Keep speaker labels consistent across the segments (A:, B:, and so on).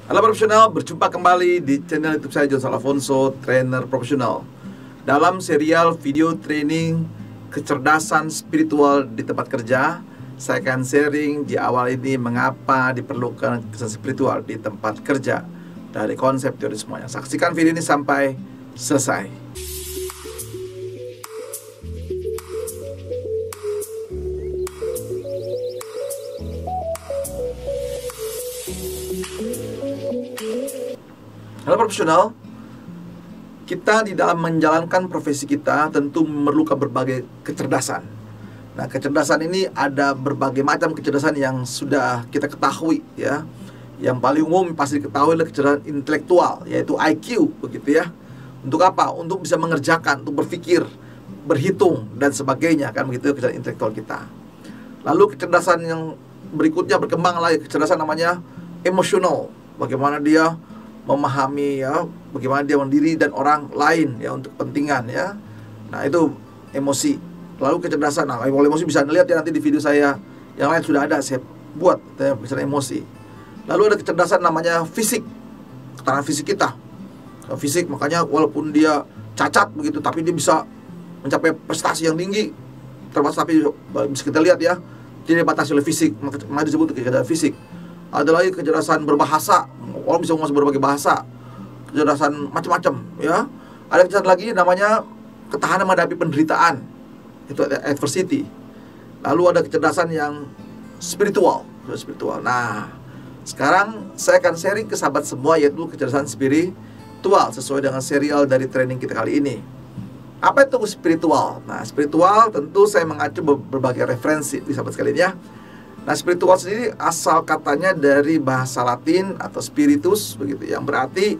A: Halo profesional, berjumpa kembali di channel YouTube saya Johnson Alfonso, trainer profesional. Dalam serial video training kecerdasan spiritual di tempat kerja, saya akan sharing di awal ini mengapa diperlukan kecerdasan spiritual di tempat kerja dari konsep teori semuanya. Saksikan video ini sampai selesai. Halo profesional, kita di dalam menjalankan profesi kita tentu memerlukan berbagai kecerdasan. Nah, kecerdasan ini ada berbagai macam kecerdasan yang sudah kita ketahui ya. Yang paling umum pasti diketahui adalah kecerdasan intelektual, yaitu IQ, begitu ya. Untuk apa? Untuk bisa mengerjakan, untuk berpikir, berhitung dan sebagainya, kan begitu kecerdasan intelektual kita. Lalu kecerdasan yang berikutnya berkembang lagi, kecerdasan namanya emosional. Bagaimana dia memahami ya, bagaimana dia mandiri dan orang lain ya untuk kepentingan ya. Nah, itu emosi. Lalu kecerdasan, nah emosi bisa dilihat ya nanti di video saya yang lain sudah ada saya buat ya, kecerdasan emosi. Lalu ada kecerdasan namanya fisik, ketahanan fisik kita. Fisik makanya walaupun dia cacat begitu, tapi dia bisa mencapai prestasi yang tinggi. Terbatas tapi bisa kita lihat ya, tidak dibatasi oleh fisik, maka disebut kecerdasan fisik. Ada lagi kecerdasan berbahasa, orang bisa menguasai berbagai bahasa, kecerdasan macam-macam ya. Ada kecerdasan lagi namanya ketahanan menghadapi penderitaan, itu adversity. Lalu ada kecerdasan yang spiritual. Nah, sekarang saya akan sharing ke sahabat semua yaitu kecerdasan spiritual sesuai dengan serial dari training kita kali ini. Apa itu spiritual? Nah, spiritual tentu saya mengacu berbagai referensi di sahabat sekalian ya. Nah, spiritual sendiri asal katanya dari bahasa Latin atau spiritus begitu, yang berarti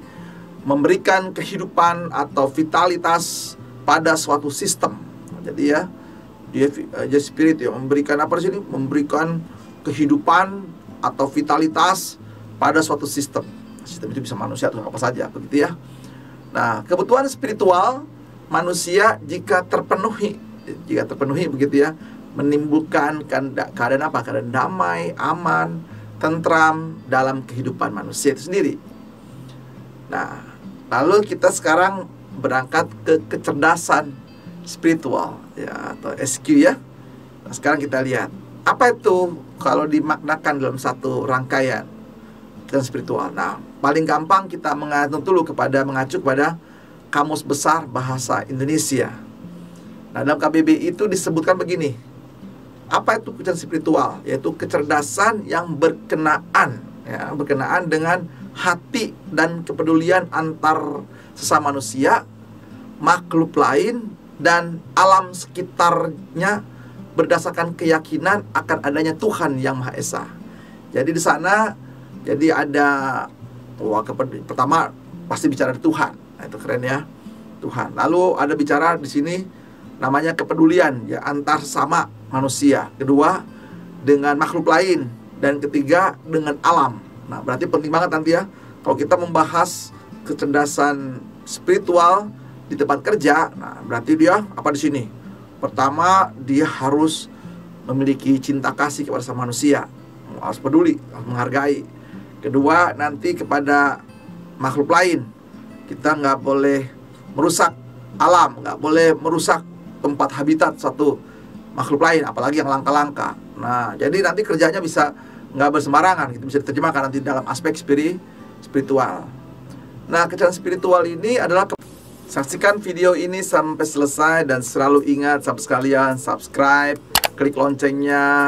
A: memberikan kehidupan atau vitalitas pada suatu sistem. Jadi ya, dia spirit ya, memberikan apa di sini? Memberikan kehidupan atau vitalitas pada suatu sistem. Sistem itu bisa manusia atau apa saja begitu ya. Nah, kebutuhan spiritual manusia jika terpenuhi begitu ya, menimbulkan keadaan apa? Keadaan damai, aman, tentram dalam kehidupan manusia itu sendiri. Nah, lalu kita sekarang berangkat ke kecerdasan spiritual ya, atau SQ ya. Nah, sekarang kita lihat apa itu kalau dimaknakan dalam satu rangkaian kecerdasan spiritual. Nah, paling gampang kita mengacu kepada Kamus Besar Bahasa Indonesia. Nah, dalam KBBI itu disebutkan begini. Apa itu kecerdasan spiritual? Yaitu kecerdasan yang berkenaan dengan hati dan kepedulian antar sesama manusia, makhluk lain, dan alam sekitarnya berdasarkan keyakinan akan adanya Tuhan yang Maha Esa. Jadi di sana ada pertama pasti bicara Tuhan. Nah, itu keren ya, Tuhan. Lalu ada bicara di sini namanya kepedulian ya antar sesama manusia. Kedua dengan makhluk lain, dan ketiga dengan alam. Nah, berarti penting banget nanti ya kalau kita membahas kecerdasan spiritual di tempat kerja. Nah, berarti dia apa di sini? Pertama, dia harus memiliki cinta kasih kepada sama manusia, harus peduli, harus menghargai. Kedua, nanti kepada makhluk lain, kita nggak boleh merusak alam, nggak boleh merusak tempat habitat satu makhluk lain, apalagi yang langka-langka. Nah, jadi nanti kerjanya bisa nggak bersembarangan, gitu, bisa diterjemahkan nanti dalam aspek spiritual. Nah, kecerdasan spiritual ini adalah saksikan video ini sampai selesai dan selalu ingat sahabat sekalian, subscribe, klik loncengnya,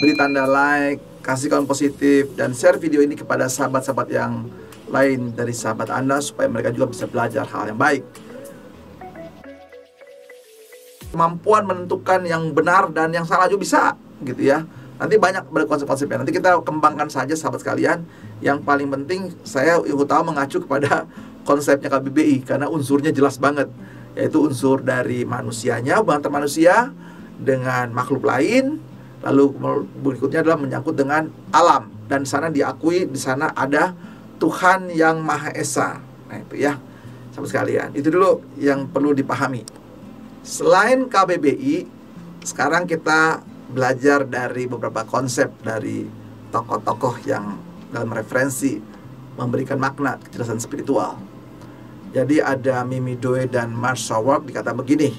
A: beri tanda like, kasih komen positif, dan share video ini kepada sahabat-sahabat yang lain dari sahabat Anda supaya mereka juga bisa belajar hal yang baik. Kemampuan menentukan yang benar dan yang salah juga bisa gitu ya. Nanti banyak konsep-konsepnya. Nanti kita kembangkan saja sahabat sekalian. Yang paling penting saya utama mengacu kepada konsepnya KBBI karena unsurnya jelas banget, yaitu unsur dari manusianya, hubungan antar manusia dengan makhluk lain. Lalu berikutnya adalah menyangkut dengan alam, dan di sana diakui di sana ada Tuhan yang Maha Esa. Nah, itu ya sahabat sekalian. Itu dulu yang perlu dipahami. Selain KBBI, sekarang kita belajar dari beberapa konsep dari tokoh-tokoh yang dalam referensi memberikan makna kecerdasan spiritual. Jadi ada Mimi Doi dan Mark Schwartz dikatakan begini.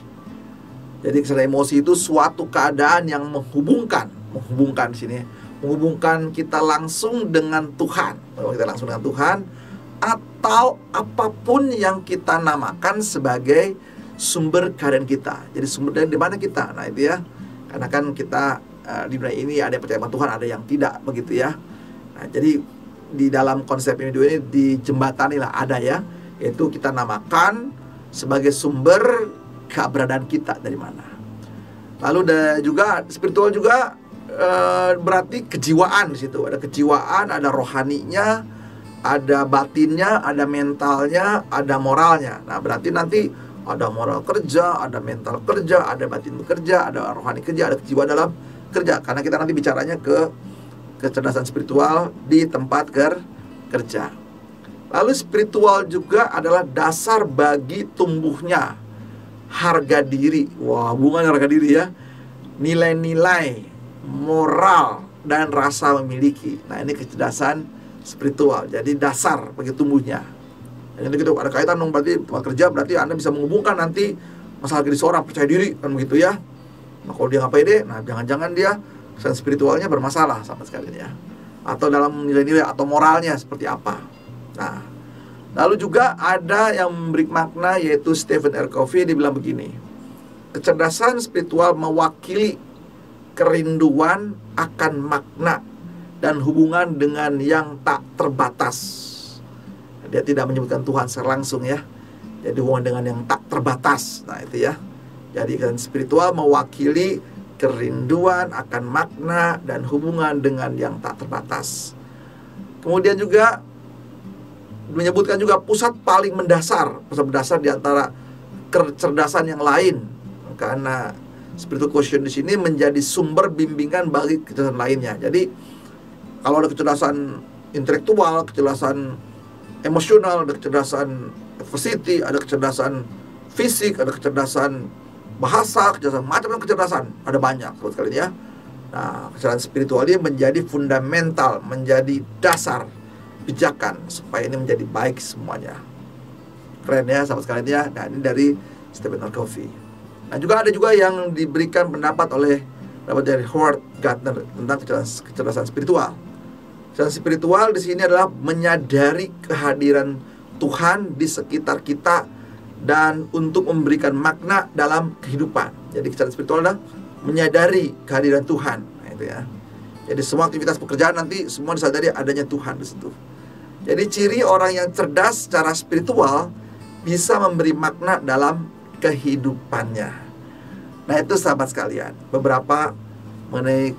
A: Jadi kecerdasan emosi itu suatu keadaan yang menghubungkan di sini, menghubungkan kita langsung dengan Tuhan, atau apapun yang kita namakan sebagai sumber keadaan kita. Jadi sumber dari mana kita? Nah itu ya, karena kan kita di dunia ini ada yang percaya sama Tuhan, ada yang tidak, begitu ya. Nah jadi di dalam konsep ini dijembatani lah, ada ya, yaitu kita namakan sebagai sumber keberadaan kita dari mana. Lalu ada juga spiritual juga berarti kejiwaan di situ. Ada kejiwaan, ada rohaninya, ada batinnya, ada mentalnya, ada moralnya. Nah berarti nanti ada moral kerja, ada mental kerja, ada batin bekerja, ada rohani kerja, ada kejiwaan dalam kerja. Karena kita nanti bicaranya ke kecerdasan spiritual di tempat kerja. Lalu spiritual juga adalah dasar bagi tumbuhnya harga diri. Wah, hubungan harga diri ya. Nilai-nilai moral dan rasa memiliki. Nah, ini kecerdasan spiritual. Jadi dasar bagi tumbuhnya. Jadi gitu, ada kaitan dong, berarti tempat kerja berarti Anda bisa menghubungkan nanti masalah diri seorang, percaya diri kan begitu ya. Nah, kalau dia nggak pede, nah jangan-jangan dia kecerdasan spiritualnya bermasalah sama sekali ya. Atau dalam nilai-nilai atau moralnya seperti apa. Nah, lalu juga ada yang memberi makna, yaitu Stephen R. Covey. Dia bilang begini, kecerdasan spiritual mewakili kerinduan akan makna dan hubungan dengan yang tak terbatas. Dia tidak menyebutkan Tuhan secara langsung ya. Jadi hubungan dengan yang tak terbatas. Nah itu ya. Jadi kecerdasan spiritual mewakili kerinduan akan makna dan hubungan dengan yang tak terbatas. Kemudian juga menyebutkan juga pusat paling mendasar, di antara kecerdasan yang lain. Karena spiritual quotient di sini menjadi sumber bimbingan bagi kecerdasan lainnya. Jadi kalau ada kecerdasan intelektual, kecerdasan emosional, ada kecerdasan adversity, ada kecerdasan fisik, ada kecerdasan bahasa, kecerdasan macam-macam kecerdasan, ada banyak sekali ya. Nah, kecerdasan spiritual ini menjadi fundamental, menjadi dasar pijakan supaya ini menjadi baik semuanya. Keren ya sahabat sekalian ya. Nah, ini dari Stephen R. Covey. Nah, juga ada juga yang diberikan pendapat dari Howard Gardner tentang kecerdasan spiritual. Kecerdasan spiritual di sini adalah menyadari kehadiran Tuhan di sekitar kita dan untuk memberikan makna dalam kehidupan. Jadi kecerdasan spiritual adalah menyadari kehadiran Tuhan. Nah, itu ya. Jadi semua aktivitas pekerjaan nanti semua disadari adanya Tuhan di situ. Jadi ciri orang yang cerdas secara spiritual bisa memberi makna dalam kehidupannya. Nah itu sahabat sekalian, beberapa mengenai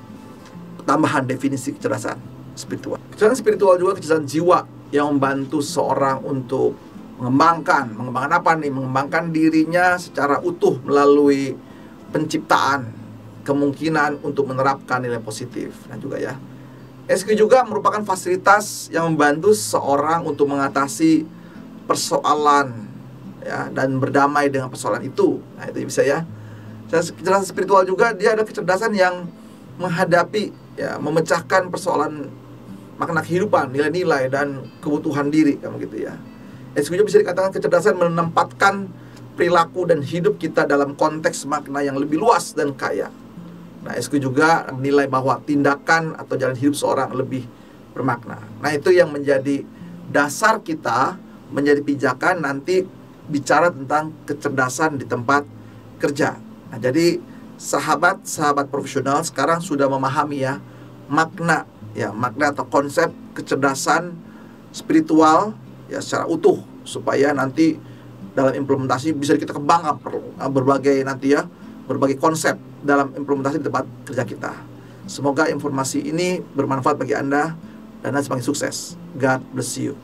A: tambahan definisi kecerdasan spiritual. Kecerdasan spiritual juga kecerdasan jiwa yang membantu seorang untuk mengembangkan apa nih? Mengembangkan dirinya secara utuh melalui penciptaan, kemungkinan untuk menerapkan nilai positif. Nah juga ya, SQ juga merupakan fasilitas yang membantu seorang untuk mengatasi persoalan ya, dan berdamai dengan persoalan itu. Nah itu bisa ya. Kecerdasan spiritual juga dia ada kecerdasan yang menghadapi ya, memecahkan persoalan makna kehidupan, nilai-nilai dan kebutuhan diri kan begitu ya. SQ juga bisa dikatakan kecerdasan menempatkan perilaku dan hidup kita dalam konteks makna yang lebih luas dan kaya. Nah, SQ juga menilai bahwa tindakan atau jalan hidup seorang lebih bermakna. Nah, itu yang menjadi dasar kita menjadi pijakan nanti bicara tentang kecerdasan di tempat kerja. Nah, jadi sahabat-sahabat profesional sekarang sudah memahami ya makna atau konsep kecerdasan spiritual ya secara utuh supaya nanti dalam implementasi bisa kita kembangkan berbagai konsep dalam implementasi di tempat kerja kita. Semoga informasi ini bermanfaat bagi Anda dan Anda semakin sukses. God bless you.